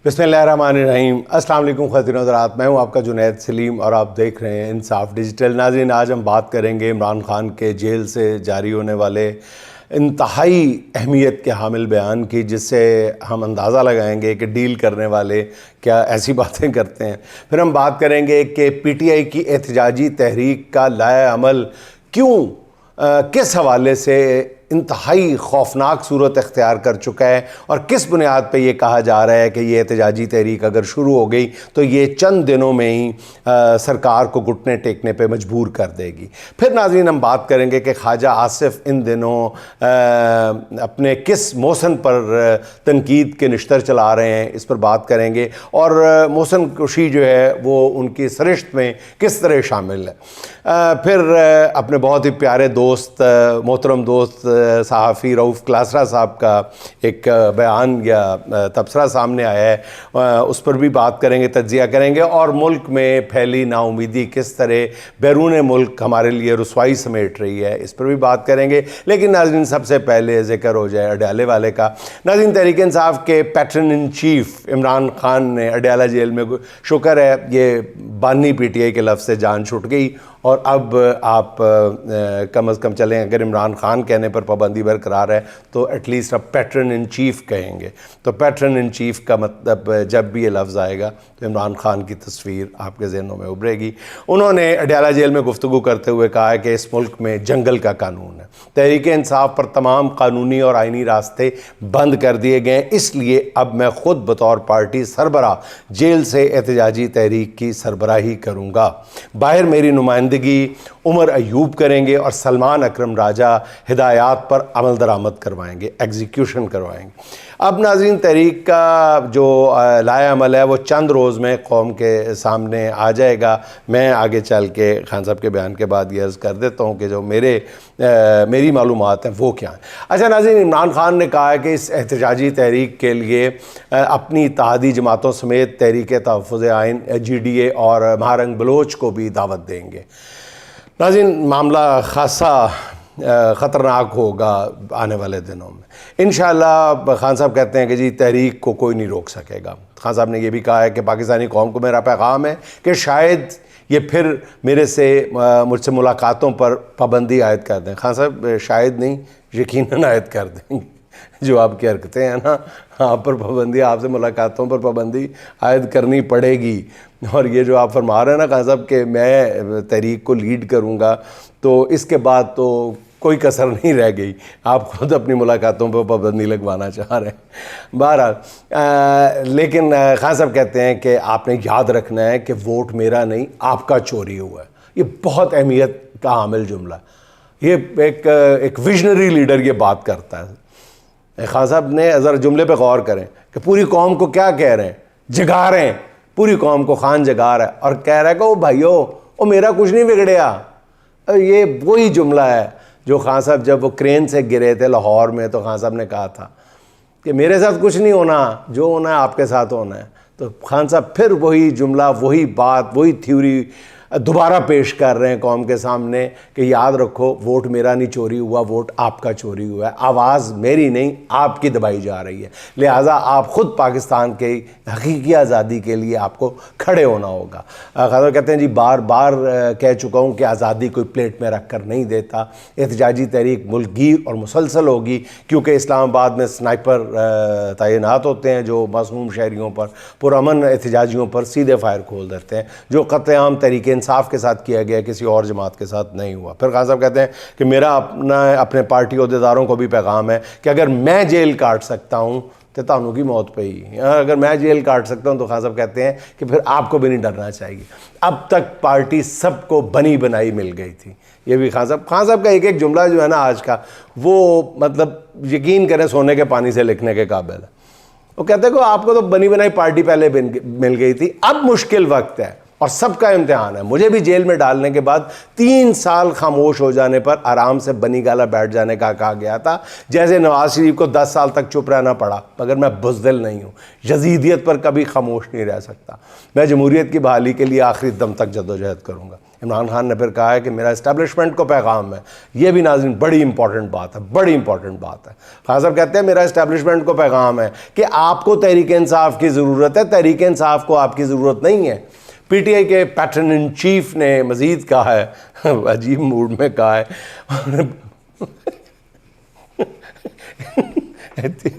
बिस्मिल्लाहिर्रहमानिर्रहीम। अस्सलाम वालेकुम ख़वातीन हज़रात, मैं हूँ आपका जुनैद सलीम और आप देख रहे हैं इंसाफ डिजिटल। नाज़रीन, आज हम बात करेंगे इमरान खान के जेल से जारी होने वाले इंतहाई अहमियत के हामिल बयान की, जिससे हम अंदाज़ा लगाएंगे कि डील करने वाले क्या ऐसी बातें करते हैं। फिर हम बात करेंगे कि PTI की एहतजाजी तहरीक का लाए अमल क्यों किस हवाले से इंतहाई खौफनाक सूरत अख्तियार कर चुका है और किस बुनियाद पे ये कहा जा रहा है कि ये एहतजाजी तहरीक अगर शुरू हो गई तो ये चंद दिनों में ही सरकार को घुटने टेकने पे मजबूर कर देगी। फिर नाज़रीन, हम बात करेंगे कि ख्वाजा आसिफ इन दिनों अपने किस मोहसन पर तनकीद के निश्तर चला रहे हैं, इस पर बात करेंगे। और मोहसन कुशी जो है वो उनकी सरिश्त में किस तरह शामिल है। फिर अपने बहुत ही प्यारे दोस्त, मोहतरम दोस्त सहाफ़ी रऊफ़ क्लासरा साहब का एक बयान या तबसरा सामने आया है, उस पर भी बात करेंगे, तज्ज़िया करेंगे। और मुल्क में फैली नाउमीदी किस तरह बैरून मुल्क हमारे लिए रुसवाई समेट रही है, इस पर भी बात करेंगे। लेकिन नाज़रीन, सबसे पहले ज़िक्र हो जाए अडयाले वाले का। नाज़रीन, तहरीक इंसाफ के pattern in chief Imran Khan ने अडयाला जेल में, शुक्र है ये बानी PTI के लफ्ज़ से जान छूट गई और अब आप कम अज़ कम चलें, अगर इमरान खान कहने पर पाबंदी बरकरार है तो एटलीस्ट अब पैटर्न इन चीफ कहेंगे। तो पैटर्न इन चीफ का मतलब जब भी ये लफ्ज़ आएगा तो इमरान खान की तस्वीर आपके जहनों में उभरेगी। उन्होंने अडयाला जेल में गुफ्तगू करते हुए कहा है कि इस मुल्क में जंगल का कानून है, तहरीक इंसाफ पर तमाम कानूनी और आइनी रास्ते बंद कर दिए गए, इसलिए अब मैं ख़ुद बतौर पार्टी सरबराह जेल से एहतजाजी तहरीक की सरबराही करूँगा। बाहर मेरी नुमाइंदगी उमर अयूब करेंगे और सलमान अकरम राजा हिदायत पर अमल दरामद करवाएंगे, एग्जीक्यूशन करवाएंगे। अब नाज़रीन, तहरीक का जो लाया अमल है वो चंद रोज़ में कौम के सामने आ जाएगा। मैं आगे चल के खान साहब के बयान के बाद ये अर्ज़ कर देता हूँ कि जो मेरी मालूमात हैं वो क्या हैं। अच्छा नाज़रीन, इमरान खान ने कहा है कि इस एहतजाजी तहरीक के लिए अपनी इत्तेहादी जमातों समेत तहरीक तहफ़्फ़ुज़ आइन GDA और महारंग बलोच को भी दावत देंगे। नाज़रीन, मामला खासा ख़तरनाक होगा आने वाले दिनों में इंशाअल्लाह। खान साहब कहते हैं कि जी तहरीक को कोई नहीं रोक सकेगा। खान साहब ने यह भी कहा है कि पाकिस्तानी कौम को मेरा पैगाम है कि शायद ये फिर मुझसे मुलाकातों पर पाबंदी आयद कर दें। खान साहब शायद नहीं, यकीनन आयद कर देंगे। जो आपकी हरकतें हैं ना, आप पर पाबंदी, आपसे मुलाकातों पर पाबंदी आयद करनी पड़ेगी। और ये जो आप फरमा रहे हैं ना खान साहब कि मैं तहरीक को लीड करूँगा, तो इसके बाद तो कोई कसर नहीं रह गई। आप खुद अपनी मुलाकातों पर पाबंदी लगवाना चाह रहे हैं। बहरहाल लेकिन खान साहब कहते हैं कि आपने याद रखना है कि वोट मेरा नहीं, आपका चोरी हुआ है। ये बहुत अहमियत का हामिल जुमला। ये एक विजनरी लीडर ये बात करता है। खान साहब ने ज़रा जुमले पे गौर करें कि पूरी कौम को क्या कह रहे हैं, जगा रहे हैं पूरी कौम को। खान जगा रहा है और कह रहा है कि ओ भाइयों, ओ मेरा कुछ नहीं बिगड़या। ये वही जुमला है जो खान साहब जब वो क्रेन से गिरे थे लाहौर में, तो खान साहब ने कहा था कि मेरे साथ कुछ नहीं होना, जो होना है आपके साथ होना है। तो खान साहब फिर वही जुमला, वही बात, वही थ्योरी दोबारा पेश कर रहे हैं कौम के सामने कि याद रखो, वोट मेरा नहीं चोरी हुआ, वोट आपका चोरी हुआ है। आवाज़ मेरी नहीं, आपकी दबाई जा रही है। लिहाजा आप ख़ुद पाकिस्तान के हकीकी आज़ादी के लिए आपको खड़े होना होगा। खान कहते हैं जी बार बार कह चुका हूँ कि आज़ादी कोई प्लेट में रख कर नहीं देता। एहतजाजी तहरीक मुल्कगीर और मुसलसल होगी, क्योंकि इस्लामाबाद में स्नाइपर तैनात होते हैं जो मासूम शहरियों पर, पुरअमन एहतजाजियों पर सीधे फायर खोल देते हैं, जो कत्लेआम तरीके इंसाफ के साथ किया गया, किसी और जमात के साथ नहीं हुआ। फिर खान साहब कहते हैं कि मेरा अपने पार्टी अहदेदारों को भी पैगाम है कि अगर मैं जेल काट सकता हूँ तो तानू की मौत पे ही, अगर मैं जेल काट सकता हूँ तो खान साहब कहते हैं कि फिर आपको भी नहीं डरना चाहिए। अब तक पार्टी सबको बनी बनाई मिल गई थी। ये भी खान साहब का एक एक जुमला जो है ना आज का, वो मतलब यकीन करें सोने के पानी से लिखने के काबिल है। वो कहते हैं कि आपको तो बनी बनाई पार्टी पहले मिल गई थी, अब मुश्किल वक्त है, और सबका इम्तिहान है। मुझे भी जेल में डालने के बाद 3 साल खामोश हो जाने पर आराम से बनी गाला बैठ जाने का कहा गया था, जैसे नवाज शरीफ को 10 साल तक चुप रहना पड़ा। मगर मैं बुज़दिल नहीं हूँ, यजीदियत पर कभी खामोश नहीं रह सकता। मैं जमहूरियत की बहाली के लिए आखिरी दम तक जद्दोजहद करूँगा। इमरान खान ने फिर कहा है कि मेरा इस्टेब्लिशमेंट को पैगाम है। ये भी नाज़रीन बड़ी इंपॉर्टेंट बात है, बड़ी इंपॉर्टेंट बात है। खान साहब कहते हैं मेरा इस्टेब्लिशमेंट को पैगाम है कि आपको तहरीक इंसाफ की ज़रूरत है, तहरीक इंसाफ को आपकी ज़रूरत नहीं है। पीटीआई के पैटर्न इन चीफ ने मज़ीद कहा है, अजीब मूड में कहा है,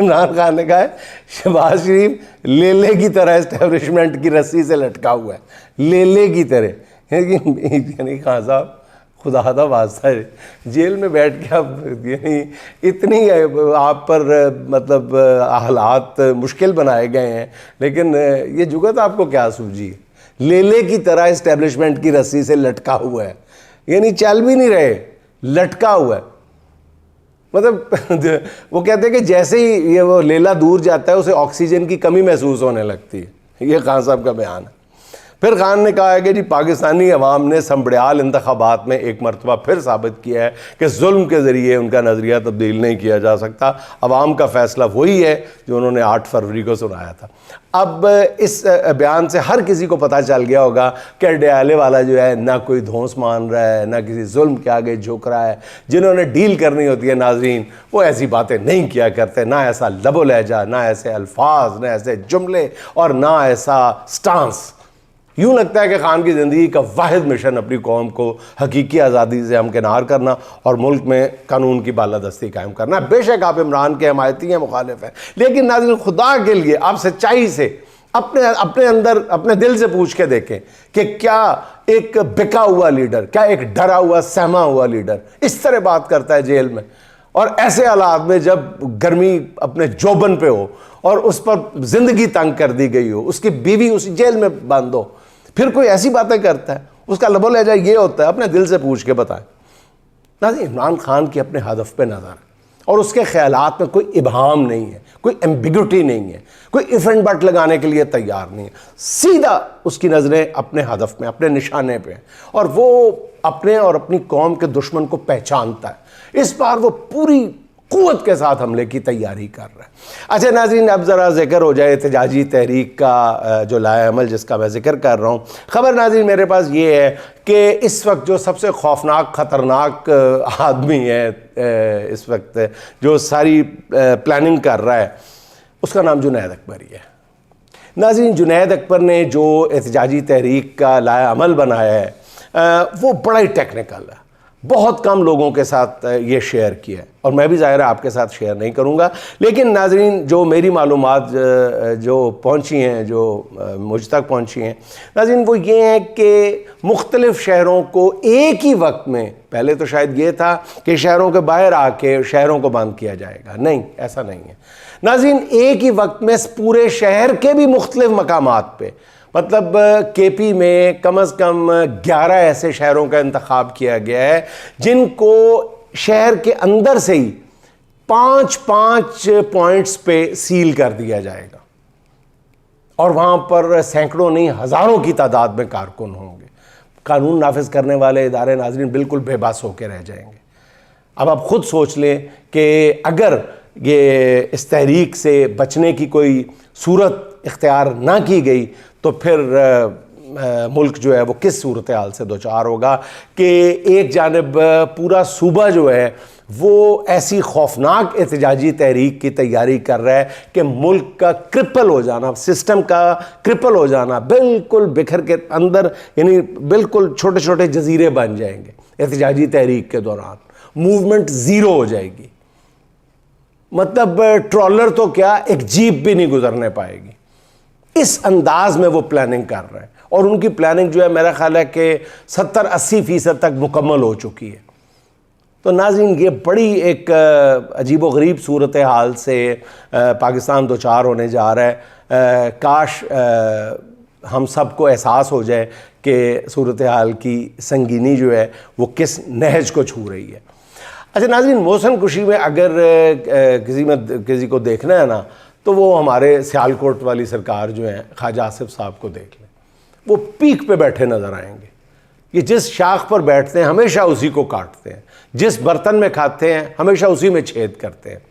इमरान खान ने कहा है शहबाज शरीफ लेले की तरह इस्टेब्लिशमेंट की रस्सी से लटका हुआ है, लेले की तरह। यानी खान साहब खुदा दा वास्ता है, जेल में बैठ के आप यानी इतनी आप पर मतलब हालात मुश्किल बनाए गए हैं, लेकिन ये जुगत आपको क्या सूझी? लेले की तरह इस्टेब्लिशमेंट की रस्सी से लटका हुआ है, यानी चल भी नहीं रहे, लटका हुआ है। मतलब वो कहते हैं कि जैसे ही ये वो लेला दूर जाता है उसे ऑक्सीजन की कमी महसूस होने लगती है। ये खान साहब का बयान है। फिर खान ने कहा है कि जी पाकिस्तानी अवाम ने संबड़ियाल इंतखाबात में एक मरतबा फिर साबित किया है कि जुल्म के ज़रिए उनका नज़रिया तब्दील नहीं किया जा सकता। अवाम का फ़ैसला वही है जो उन्होंने 8 फरवरी को सुनाया था। अब इस बयान से हर किसी को पता चल गया होगा कि डयाले वाला जो है ना कोई धौंस मान रहा है, ना किसी जुल्म के आगे झुक रहा है। जिन्होंने डील करनी होती है नाजरीन, वो ऐसी बातें नहीं किया करते, ना ऐसा लबो लहजा, ना ऐसे अल्फाज, ना ऐसे जुमले और ना ऐसा स्टांस। यूँ लगता है कि खान की ज़िंदगी का वाहिद मिशन अपनी कौम को हकीकी आज़ादी से हमकिनार करना और मुल्क में कानून की बालादस्ती कायम करना। बेशक आप इमरान के हमायती हैं, मुखालिफ हैं, लेकिन नाज़रीन खुदा के लिए आप सच्चाई से अपने अंदर अपने दिल से पूछ के देखें कि क्या एक बिका हुआ लीडर, क्या एक डरा हुआ सहमा हुआ लीडर इस तरह बात करता है जेल में, और ऐसे हालात में जब गर्मी अपने जोबन पे हो और उस पर ज़िंदगी तंग कर दी गई हो, उसकी बीवी उसी जेल में बंद हो, फिर कोई ऐसी बातें करता है? उसका लबो लहजा ये होता है, अपने दिल से पूछ के बताएं। नाज़रीन इमरान खान की अपने हदफ पे नज़र और उसके ख्यालात में कोई इबहाम नहीं है, कोई एम्बिग्युटी नहीं है, कोई इफ एंड बट लगाने के लिए तैयार नहीं है। सीधा उसकी नज़रें अपने हदफ में, अपने निशाने पे हैं, और वो अपने और अपनी कौम के दुश्मन को पहचानता है। इस बार वो पूरी क़ुव्वत के साथ हमले की तैयारी कर रहा है। अच्छा नाज़रीन, अब ज़रा जिक्र हो जाए एहतजाजी तहरीक का जो लाएअमल जिसका मैं जिक्र कर रहा हूँ। ख़बर नाज़रीन मेरे पास ये है कि इस वक्त जो सबसे खौफनाक ख़तरनाक आदमी है इस वक्त जो सारी प्लानिंग कर रहा है, उसका नाम जुनैद अकबर ही है। नाज़रीन जुनैद अकबर ने जो एहतजाजी तहरीक का लाएअमल बनाया है वो बड़ा ही टेक्निकल है, बहुत कम लोगों के साथ ये शेयर किया है, और मैं भी ज़ाहिर है आपके साथ शेयर नहीं करूँगा। लेकिन नाज़रीन जो मेरी मालूमात जो पहुँची हैं, जो मुझ तक पहुँची हैं नाज़रीन, वो ये हैं कि मुख्तलिफ़ शहरों को एक ही वक्त में, पहले तो शायद ये था कि शहरों के बाहर आके शहरों को बंद किया जाएगा, नहीं, ऐसा नहीं है नाज़रीन। एक ही वक्त में पूरे शहर के भी मुख्तलिफ़ मकामात पे, मतलब केपी में कम अज़ कम 11 ऐसे शहरों का इंतखाब किया गया है जिनको शहर के अंदर से ही 5-5 पॉइंट्स पे सील कर दिया जाएगा, और वहाँ पर सैकड़ों नहीं हज़ारों की तादाद में कारकुन होंगे। कानून नाफिज करने वाले इदारे नाज़रीन बिल्कुल बेबस होकर रह जाएंगे। अब आप ख़ुद सोच लें कि अगर ये इस तहरीक से बचने की कोई सूरत इख्तियार ना की गई तो फिर मुल्क जो है वो किस सूरत हाल से दोचार होगा कि एक जानिब पूरा सूबा जो है वो ऐसी खौफनाक एहतजाजी तहरीक की तैयारी कर रहा है कि मुल्क का क्रिपल हो जाना, सिस्टम का क्रिपल हो जाना, बिल्कुल बिखर के अंदर, यानी बिल्कुल छोटे छोटे जजीरे बन जाएंगे एहतजाजी तहरीक के दौरान, मूवमेंट ज़ीरो हो जाएगी। मतलब ट्रॉलर तो क्या, एक जीप भी नहीं गुजरने पाएगी। इस अंदाज में वो प्लानिंग कर रहे हैं, और उनकी प्लानिंग जो है मेरा ख्याल है कि 70-80% तक मुकम्मल हो चुकी है। तो नाज़रीन ये बड़ी एक अजीब गरीब सूरत हाल से पाकिस्तान दो चार होने जा रहा है। काश हम सबको एहसास हो जाए कि सूरत हाल की संगीनी जो है वो किस नहज को छू रही है। अच्छा नाज़रीन, मौसम खुशी में अगर किसी को देखना है ना, तो वो हमारे सियालकोट वाली सरकार जो है ख्वाजा आसिफ साहब को देख लें। वो पीक पे बैठे नज़र आएंगे। ये जिस शाख पर बैठते हैं हमेशा उसी को काटते हैं, जिस बर्तन में खाते हैं हमेशा उसी में छेद करते हैं।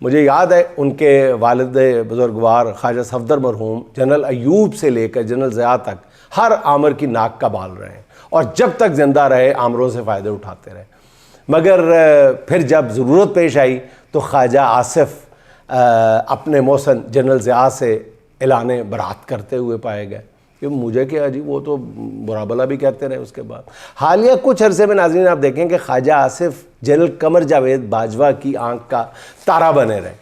मुझे याद है उनके वालिद बुजुर्गवार ख्वाजा सफदर मरहूम जनरल अयूब से लेकर जनरल ज़िया तक हर आमर की नाक का बाल रहे हैं और जब तक ज़िंदा रहे आमरों से फ़ायदे उठाते रहे। मगर फिर जब ज़रूरत पेश आई तो ख्वाजा आसिफ अपने मौसन जनरल ज़िया से ऐलान बरात करते हुए पाए गए कि मुझे क्या जी, वो तो बुरा भला भी कहते रहे। उसके बाद हालिया कुछ अरसे में नाज़रीन आप देखें कि ख्वाजा आसिफ जनरल कमर जावेद बाजवा की आंख का तारा बने रहे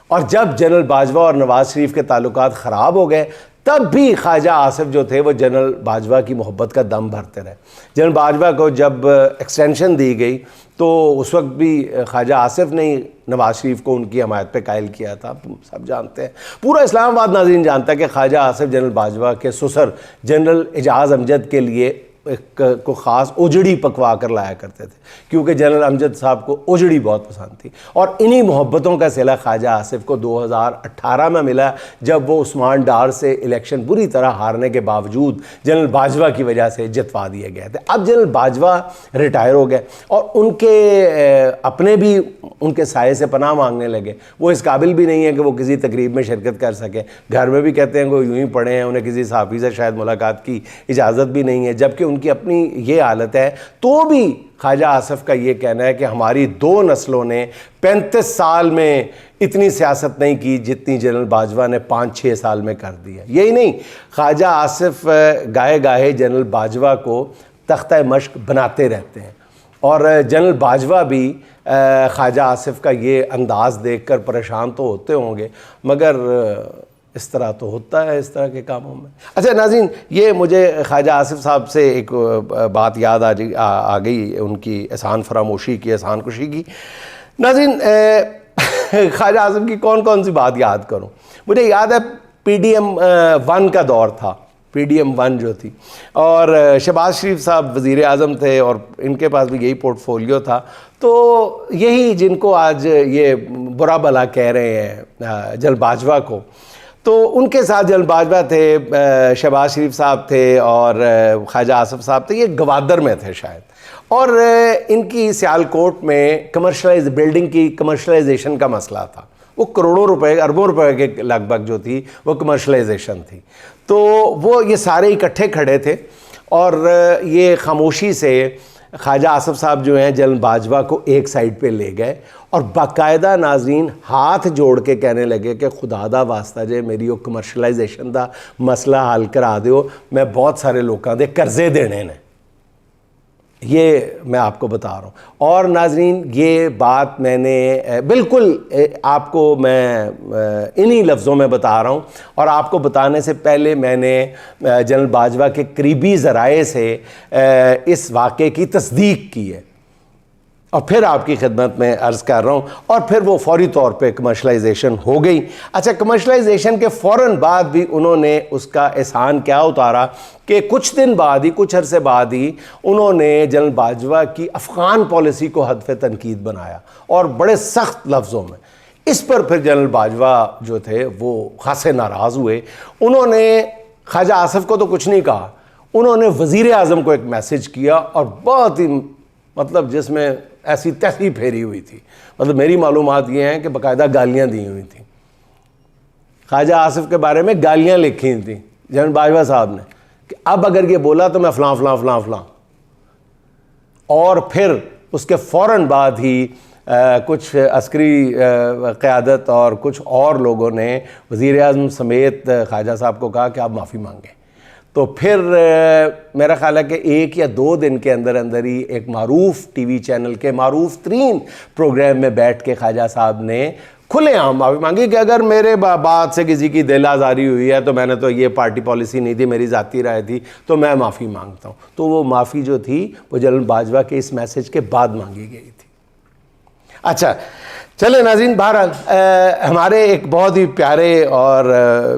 और जब जनरल बाजवा और नवाज शरीफ के ताल्लुकात ख़राब हो गए तब भी ख्वाजा आसिफ जो थे वो जनरल बाजवा की मोहब्बत का दम भरते रहे। जनरल बाजवा को जब एक्सटेंशन दी गई तो उस वक्त भी ख्वाजा आसिफ ने नवाज शरीफ को उनकी हमायत पे कायल किया था। सब जानते हैं, पूरा इस्लामाबाद नाज़रीन जानता है कि ख्वाजा आसिफ जनरल बाजवा के ससुर जनरल एजाज़ अमजद के लिए को ख़ास ओजड़ी पकवा कर लाया करते थे क्योंकि जनरल अमजद साहब को ओजड़ी बहुत पसंद थी। और इन्हीं मोहब्बतों का सिला ख्वाजा आसिफ को 2018 में मिला जब वो उस्मान डार से इलेक्शन बुरी तरह हारने के बावजूद जनरल बाजवा की वजह से जितवा दिए गए थे। अब जनरल बाजवा रिटायर हो गए और उनके अपने भी उनके साये से पनाह मांगने लगे। वो इस काबिल भी नहीं है कि वो किसी तकरीब में शिरकत कर सके, घर में भी कहते हैं कि वो यूँ ही पढ़े हैं, उन्हें किसी सहाफ़ी से शायद मुलाकात की इजाज़त भी नहीं है, जबकि उनकी अपनी ये हालत है। तो भी ख्वाजा आसिफ का ये कहना है कि हमारी 2 नस्लों ने 35 साल में इतनी सियासत नहीं की जितनी जनरल बाजवा ने 5-6 साल में कर दी है। यही नहीं, ख्वाजा आसिफ गाहे गाहे जनरल बाजवा को तख्ता मश्क बनाते रहते हैं और जनरल बाजवा भी ख्वाजा आसिफ का ये अंदाज़ देखकर परेशान तो होते होंगे, मगर इस तरह तो होता है इस तरह के कामों में। अच्छा नाज़रीन, ये मुझे ख्वाजा आसिफ साहब से एक बात याद आ गई, उनकी एहसान फरामोशी की, एहसान खुशी की। नाज़रीन, ख्वाजा आसिफ की कौन कौन सी बात याद करूं। मुझे याद है PDM 1 का दौर था, PDM 1 जो थी, और शहबाज शरीफ साहब वज़ीर आज़म थे और इनके पास भी यही पोर्टफोलियो था। तो यही जिनको आज ये बुरा भला कह रहे हैं जनरल बाजवा को, तो उनके साथ जनरल बाजवा थे, शहबाज शरीफ साहब थे और ख्वाजा आसिफ साहब थे। ये गवादर में थे शायद, और इनकी सियालकोट में कमर्शलाइज बिल्डिंग की कमर्शलाइजेशन का मसला था। वो करोड़ों रुपए, अरबों रुपए के लगभग जो थी वो कमर्शलाइजेशन थी। तो वो ये सारे इकट्ठे खड़े थे और ये खामोशी से ख्वाजा आसिफ साहब जो हैं जनरल बाजवा को एक साइड पे ले गए और बाकायदा नाज़रीन हाथ जोड़ के कहने लगे कि खुदा दा वास्ता जे मेरी वो कमर्शलाइजेशन का मसला हल करा दो, मैं बहुत सारे लोगों के कर्जे देने ने। ये मैं आपको बता रहा हूँ। और नाज़रीन, ये बात मैंने बिल्कुल आपको मैं इन्हीं लफ्ज़ों में बता रहा हूँ और आपको बताने से पहले मैंने जनरल बाजवा के करीबी ज़राए से इस वाक़े की तस्दीक की है और फिर आपकी खिदमत में अर्ज़ कर रहा हूँ। और फिर वो फौरी तौर पे कमर्शलाइजेशन हो गई। अच्छा, कमर्शलाइजेशन के फ़ौरन बाद भी उन्होंने उसका एहसान क्या उतारा कि कुछ दिन बाद ही, कुछ अरसे बाद ही उन्होंने जनरल बाजवा की अफ़गान पॉलिसी को हदफ़ तनकीद बनाया और बड़े सख्त लफ्ज़ों में। इस पर फिर जनरल बाजवा जो थे वो खासे नाराज़ हुए। उन्होंने ख्वाजा आसिफ को तो कुछ नहीं कहा, उन्होंने वज़ीर आज़म को एक मैसेज किया और बहुत ही मतलब जिसमें ऐसी तैसी फेरी हुई थी। मतलब मेरी मालूमात ये हैं कि बाकायदा गालियाँ दी हुई थी, ख्वाजा आसिफ के बारे में गालियाँ लिखी थी जनरल बाजवा साहब ने कि अब अगर ये बोला तो मैं फ़लाँ फ़लाँ फ़लाँ फ़लाँ। और फिर उसके फ़ौरन बाद ही कुछ अस्करी क़यादत और कुछ और लोगों ने वज़ीर आज़म समेत ख्वाजा साहब को कहा कि आप माफ़ी मांगें। तो फिर मेरा ख्याल है कि 1 या 2 दिन के अंदर अंदर ही एक मारूफ TV चैनल के मारूफ तरीन प्रोग्राम में बैठ के ख्वाजा साहब ने खुलेआम माफ़ी मांगी कि अगर मेरे बात से किसी की दिल आज़ारी हुई है तो मैंने तो ये पार्टी पॉलिसी नहीं थी, मेरी ज़ाती राय थी, तो मैं माफ़ी मांगता हूँ। तो वो माफ़ी जो थी वो जनरल बाजवा के इस मैसेज के बाद मांगी गई थी। अच्छा चले नाज़रीन, बहरहाल हमारे एक बहुत ही प्यारे और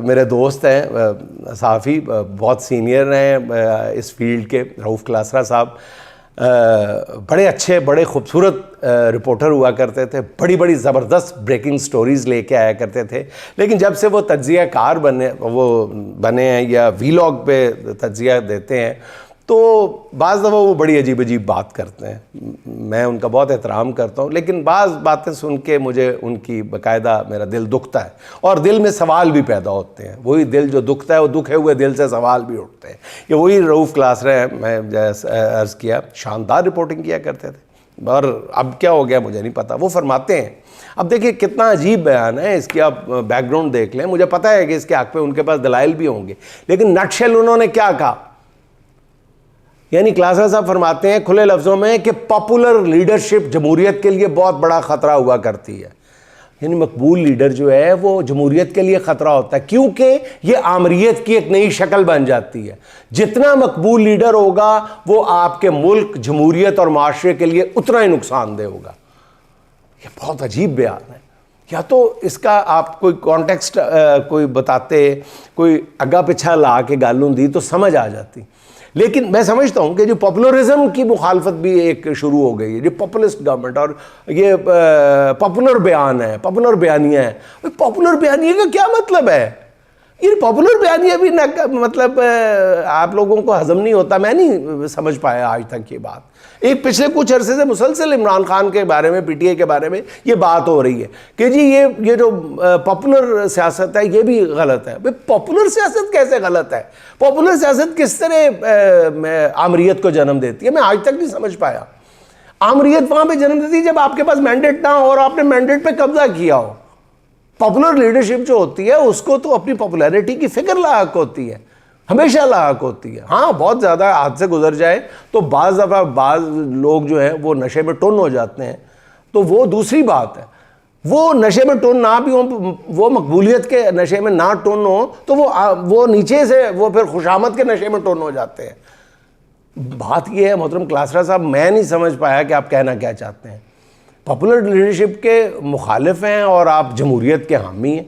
मेरे दोस्त हैं, सहाफ़ी, बहुत सीनियर हैं इस फील्ड के, रऊफ़ क्लासरा साहब। बड़े अच्छे, बड़े खूबसूरत रिपोर्टर हुआ करते थे, बड़ी बड़ी ज़बरदस्त ब्रेकिंग स्टोरीज़ लेके आया करते थे। लेकिन जब से वो तज्ज़िया कार बने हैं या वीलॉग पे तज्ज़िया देते हैं, तो बाज़ दफ़ा वो बड़ी अजीब अजीब बात करते हैं। मैं उनका बहुत एहतराम करता हूँ, लेकिन बाज़ बातें सुन के मुझे उनकी बाकायदा मेरा दिल दुखता है और दिल में सवाल भी पैदा होते हैं। वही दिल जो दुखता है, वो दुखे हुए दिल से सवाल भी उठते हैं। ये वही रऊफ़ क्लासरा है, मैं जैसे अर्ज़ किया, शानदार रिपोर्टिंग किया करते थे और अब क्या हो गया मुझे नहीं पता। वो फरमाते हैं, अब देखिए कितना अजीब बयान है, इसकी आप बैकग्राउंड देख लें। मुझे पता है कि इसके हक़ पे उनके पास दलाइल भी होंगे, लेकिन नटशेल उन्होंने क्या कहा, यानी क्लासरा साहब फरमाते हैं खुले लफ्ज़ों में कि पॉपुलर लीडरशिप जमहूरियत के लिए बहुत बड़ा ख़तरा हुआ करती है। यानी मकबूल लीडर जो है वो जमहूरियत के लिए ख़तरा होता है, क्योंकि ये आमरीत की एक नई शक्ल बन जाती है। जितना मकबूल लीडर होगा वो आपके मुल्क, जमहूरियत और माशरे के लिए उतना ही नुकसानदेह होगा। ये बहुत अजीब बयान है। या तो इसका आप कोई कॉन्टेक्स्ट कोई बताते, कोई अग्गा पिछा ला के गालूं दी तो समझ आ जाती। लेकिन मैं समझता हूँ कि जो पॉपुलरिज्म की मुखालफत भी एक शुरू हो गई है, जो पॉपुलिस्ट गवर्नमेंट और ये पॉपुलर बयान है, पॉपुलर बयानिया है। पॉपुलर बयानिया का क्या मतलब है? ये पॉपुलर बयानिया भी ना मतलब आप लोगों को हजम नहीं होता। मैं नहीं समझ पाया आज तक ये बात। एक पिछले कुछ अरसे से मुसलसल इमरान खान के बारे में, पीटीआई के बारे में ये बात हो रही है कि जी ये जो पॉपुलर सियासत है ये भी गलत है। भाई पॉपुलर सियासत कैसे गलत है? पॉपुलर सियासत किस तरह आमरीत को जन्म देती है? मैं आज तक नहीं समझ पाया। आमरीत वहाँ पे जन्म देती है जब आपके पास मैंडेट ना हो और आपने मैंडेट पे कब्जा किया हो। पॉपुलर लीडरशिप जो होती है उसको तो अपनी पॉपुलैरिटी की फिक्र लायक होती है, हमेशा लायक होती है। हाँ, बहुत ज़्यादा हाथ से गुजर जाए तो बाज़ दफ़ा बाज़ लोग जो है वो नशे में टुन हो जाते हैं, तो वो दूसरी बात है। वो नशे में टुन ना भी हो, वो मकबूलियत के नशे में ना टुन हो, तो वो नीचे से वो फिर खुशामद के नशे में टुन हो जाते हैं। बात ये है मोहतरम क्लासरा साहब, मैं नहीं समझ पाया कि आप कहना क्या चाहते हैं। पॉपुलर लीडरशिप के मुखालिफ हैं और आप जमहूरियत के हामी हैं।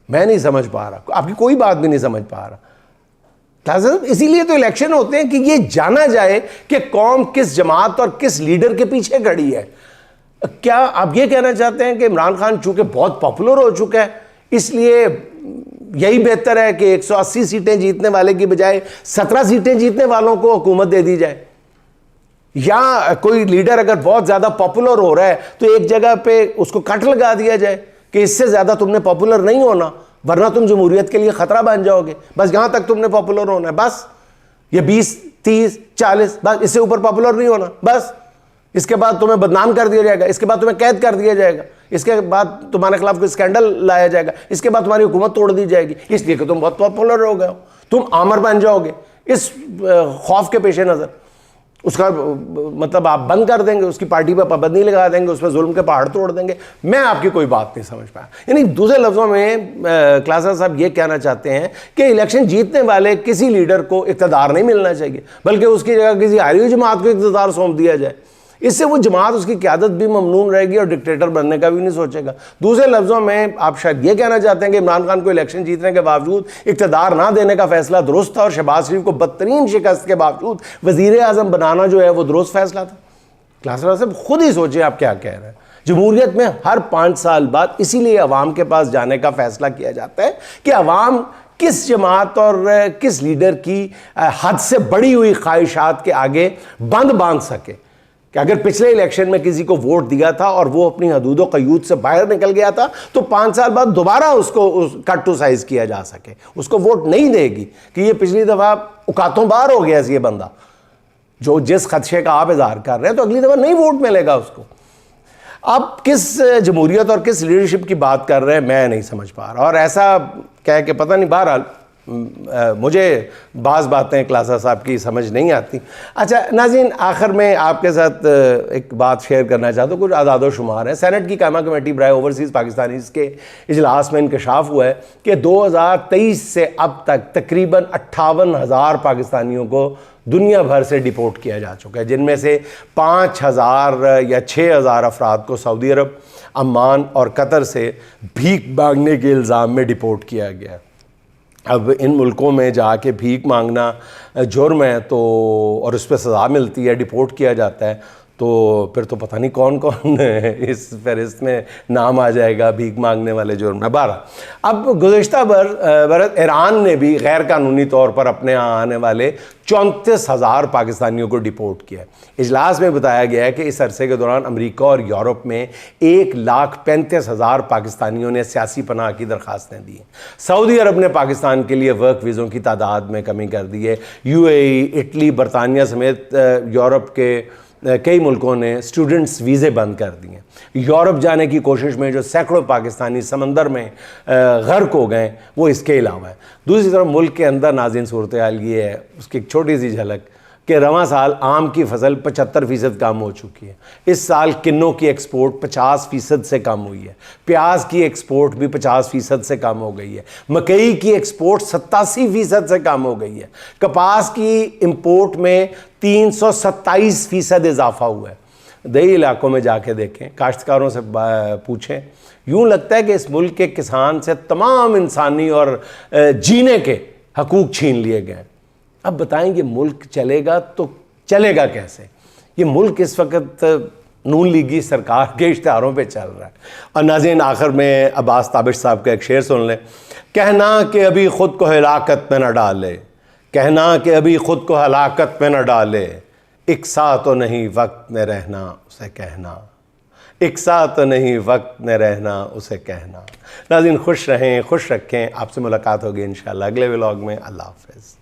मैं नहीं समझ पा रहा, आपकी कोई बात भी नहीं समझ पा रहा। इसीलिए तो इलेक्शन होते हैं कि ये जाना जाए कि कौम किस जमात और किस लीडर के पीछे खड़ी है। क्या आप ये कहना चाहते हैं कि इमरान खान चूंकि बहुत पॉपुलर हो चुका है इसलिए यही बेहतर है कि 180 सीटें जीतने वाले की बजाय 17 सीटें जीतने वालों को हुकूमत दे दी जाए? या कोई लीडर अगर बहुत ज़्यादा पॉपुलर हो रहा है तो एक जगह पे उसको कट लगा दिया जाए कि इससे ज़्यादा तुमने पॉपुलर नहीं होना, वरना तुम जमहूरियत के लिए ख़तरा बन जाओगे। बस यहाँ तक तुमने पॉपुलर होना है, बस ये 20, 30, 40, बस इससे ऊपर पॉपुलर नहीं होना। बस इसके बाद तुम्हें बदनाम कर दिया जाएगा, इसके बाद तुम्हें कैद कर दिया जाएगा, इसके बाद तुम्हारे खिलाफ कोई स्कैंडल लाया जाएगा, इसके बाद तुम्हारी हुकूमत तोड़ दी जाएगी, इसलिए कि तुम बहुत पॉपुलर हो गए हो, तुम आमर बन जाओगे। इस खौफ के पेश नज़र उसका मतलब आप बंद कर देंगे, उसकी पार्टी पर पाबंदी लगा देंगे, उस पर जुल्म के पहाड़ तोड़ देंगे। मैं आपकी कोई बात नहीं समझ पाया। यानी दूसरे लफ्ज़ों में क्लासरा साहब ये कहना चाहते हैं कि इलेक्शन जीतने वाले किसी लीडर को इक़्तिदार नहीं मिलना चाहिए, बल्कि उसकी जगह किसी हारी हुई जमात को इक़्तिदार सौंप दिया जाए। इससे वो जमात, उसकी क़यादत भी ममनून रहेगी और डिक्टेटर बनने का भी नहीं सोचेगा। दूसरे लफ्ज़ों में आप शायद ये कहना चाहते हैं कि इमरान खान को इलेक्शन जीतने के बावजूद इक़्तिदार ना देने का फैसला दुरुस्त था और शहबाज शरीफ को बदतरीन शिकस्त के बावजूद वज़ीर आज़म बनाना जो है वो दुरुस्त फैसला था। क्लासरा साहब खुद ही सोचें आप क्या कह रहे हैं। जमहूरियत में हर 5 साल बाद इसीलिए अवाम के पास जाने का फैसला किया जाता है कि अवाम किस जमात और किस लीडर की हद से बढ़ी हुई ख्वाहिशात के आगे बंद बांध सके। कि अगर पिछले इलेक्शन में किसी को वोट दिया था और वो अपनी हदूद व क़यूद से बाहर निकल गया था तो 5 साल बाद दोबारा उसको कट टू साइज किया जा सके, उसको वोट नहीं देगी कि ये पिछली दफ़ा औकातों बाहर हो गया ये बंदा, जो जिस खदशे का आप इज़हार कर रहे हैं, तो अगली दफ़ा नहीं वोट मिलेगा उसको। अब किस जमहूरियत और किस लीडरशिप की बात कर रहे हैं मैं नहीं समझ पा रहा। और ऐसा कह के पता नहीं, बहरहाल मुझे बाज़ बातें क्लासरा साहब की समझ नहीं आती। अच्छा नाज़रीन, आखिर में आपके साथ एक बात शेयर करना चाहता हूँ। कुछ आदाद शुमार हैं। सेनेट की कायमा कमेटी बराए ओवरसीज़ पाकिस्तानीज़ के इजलास में इंकशाफ हुआ है कि 2023 से अब तक तकरीबन 58,000 पाकिस्तानियों को दुनिया भर से डिपोर्ट किया जा चुका है, जिनमें से 5,000 या 6,000 अफराद को सऊदी अरब, अम्मान और कतर से भीख मांगने के इल्ज़ाम में डिपोर्ट किया गया। अब इन मुल्कों में जाके भीख मांगना जुर्म है, तो और उस पर सज़ा मिलती है, डिपोर्ट किया जाता है, तो फिर तो पता नहीं कौन कौन इस फहरिस्त में नाम आ जाएगा भीख मांगने वाले जुर्म में। 12 अब गुज़िश्ता बरस ईरान ने भी गैर कानूनी तौर पर अपने यहाँ आने वाले 34,000 पाकिस्तानियों को डिपोर्ट किया है। इजलास में बताया गया है कि इस अरसे के दौरान अमेरिका और यूरोप में 1,35,000 पाकिस्तानियों ने सियासी पनाह की दरख्वास्तें दी हैं। सऊदी अरब ने पाकिस्तान के लिए वर्क वीज़ों की तादाद में कमी कर दी है। UAE, इटली, बरतानिया समेत यूरोप के कई मुल्कों ने स्टूडेंट्स वीज़े बंद कर दिए। यूरोप जाने की कोशिश में जो सैकड़ों पाकिस्तानी समंदर में गर्क हो गए, वो इसके अलावा है। दूसरी तरफ मुल्क के अंदर नाज़रीन सूरत हाल ये है, उसकी एक छोटी सी झलक कि रवां साल आम की फसल 75% कम हो चुकी है। इस साल किन्नों की एक्सपोर्ट 50% से कम हुई है। प्याज की एक्सपोर्ट भी 50% से कम हो गई है। मकई की एक्सपोर्ट 87% से कम हो गई है। कपास की इंपोर्ट में 327% इजाफा हुआ है। दही इलाकों में जाके देखें, काश्तकारों से पूछें, यूँ लगता है कि इस मुल्क के किसान से तमाम इंसानी और जीने के हकूक़ छीन लिए गए। अब बताएं ये मुल्क चलेगा तो चलेगा कैसे? ये मुल्क इस वक्त नून लीगी सरकार के इश्तिहारों पे चल रहा है। और नाज़रीन आखिर में अब्बास ताबिश साहब का एक शेर सुन लें। कहना कि अभी ख़ुद को हलाकत में न डाले, कहना कि अभी ख़ुद को हलाकत में न डाले, एक साथ तो नहीं वक्त में रहना उसे कहना, एक साथ तो नहीं वक्त में रहना उसे कहना। नाज़रीन खुश रहें, खुश रखें। आपसे मुलाकात होगी इंशाअल्लाह अगले व्लॉग में। अल्लाह हाफ़िज़।